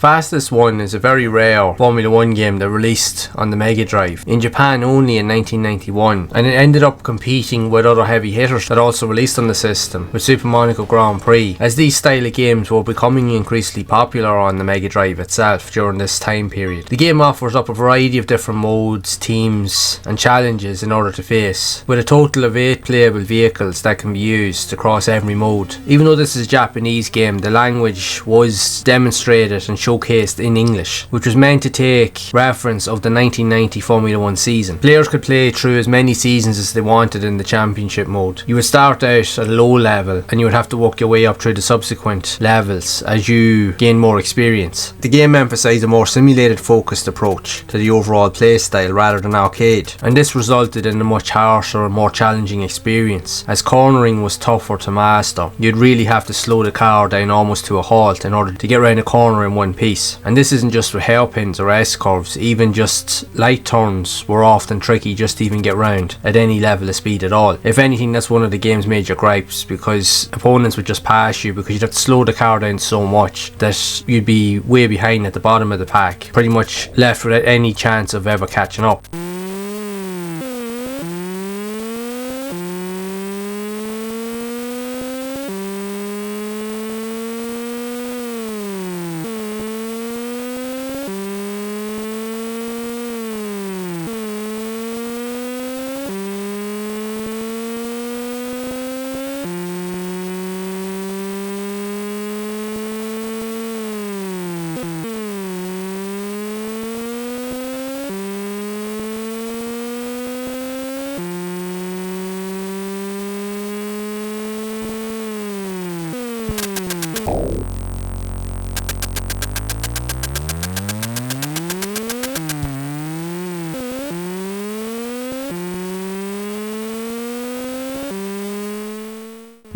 Fastest One is a very rare Formula 1 game that released on the Mega Drive in Japan only in 1991, and it ended up competing with other heavy hitters that also released on the system, with Super Monaco Grand Prix, as these style of games were becoming increasingly popular on the Mega Drive itself during this time period. The game offers up a variety of different modes, teams and challenges in order to face, with a total of 8 playable vehicles that can be used across every mode. Even though this is a Japanese game, the language was demonstrated and showcased in English, which was meant to take reference of the 1990 Formula 1 season. Players could play through as many seasons as they wanted in the championship mode. You would start out at a low level and you would have to work your way up through the subsequent levels as you gain more experience. The game emphasised a more simulated focused approach to the overall play style rather than arcade, and this resulted in a much harsher and more challenging experience, as cornering was tougher to master. You'd really have to slow the car down almost to a halt in order to get around a corner in one piece, and this isn't just with hairpins or S-curves. Even just light turns were often tricky just to even get round at any level of speed at all. If anything, that's one of the game's major gripes, because opponents would just pass you because you'd have to slow the car down so much that you'd be way behind at the bottom of the pack, pretty much left without any chance of ever catching up.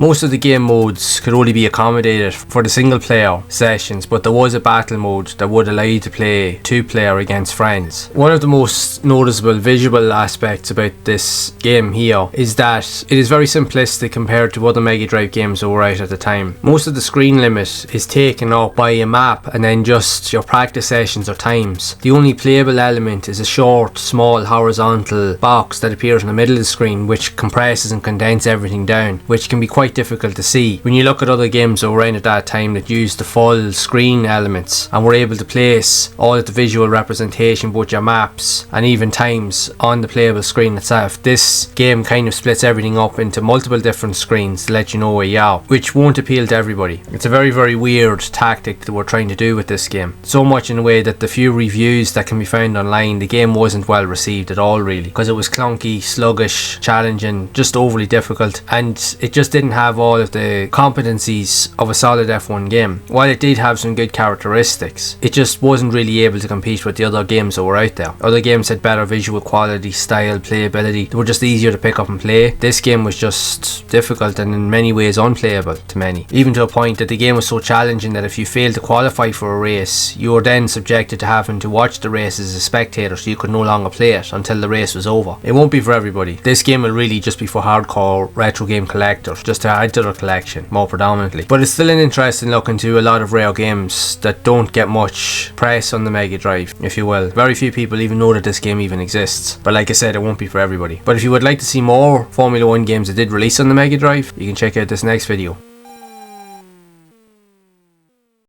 Most of the game modes could only be accommodated for the single player sessions, but there was a battle mode that would allow you to play 2-player against friends. One of the most noticeable visual aspects about this game here is that it is very simplistic compared to other Mega Drive games that were out at the time. Most of the screen limit is taken up by a map and then just your practice sessions or times. The only playable element is a short, small horizontal box that appears in the middle of the screen, which compresses and condenses everything down, which can be quite difficult to see. When you look at other games around at that time that used the full screen elements and were able to place all of the visual representation, both your maps and even times, on the playable screen itself, this game kind of splits everything up into multiple different screens to let you know where you are, which won't appeal to everybody. It's a very, very weird tactic that we're trying to do with this game, so much in a way that the few reviews that can be found online, the game wasn't well received at all, really, because it was clunky, sluggish, challenging, just overly difficult, and it just didn't have all of the competencies of a solid F1 game. While it did have some good characteristics, it just wasn't really able to compete with the other games that were out there. Other games had better visual quality, style, playability. They were just easier to pick up and play. This game was just difficult and in many ways unplayable to many, even to a point that the game was so challenging that if you failed to qualify for a race, you were then subjected to having to watch the race as a spectator, so you could no longer play it until the race was over. It won't be for everybody. This game will really just be for hardcore retro game collectors, just to add to their collection more predominantly. But it's still an interesting look into a lot of rare games that don't get much press on the Mega Drive, if you will. Very few people even know that this game even exists, but like I said, it won't be for everybody. But if you would like to see more Formula 1 games that did release on the Mega Drive, you can check out this next video.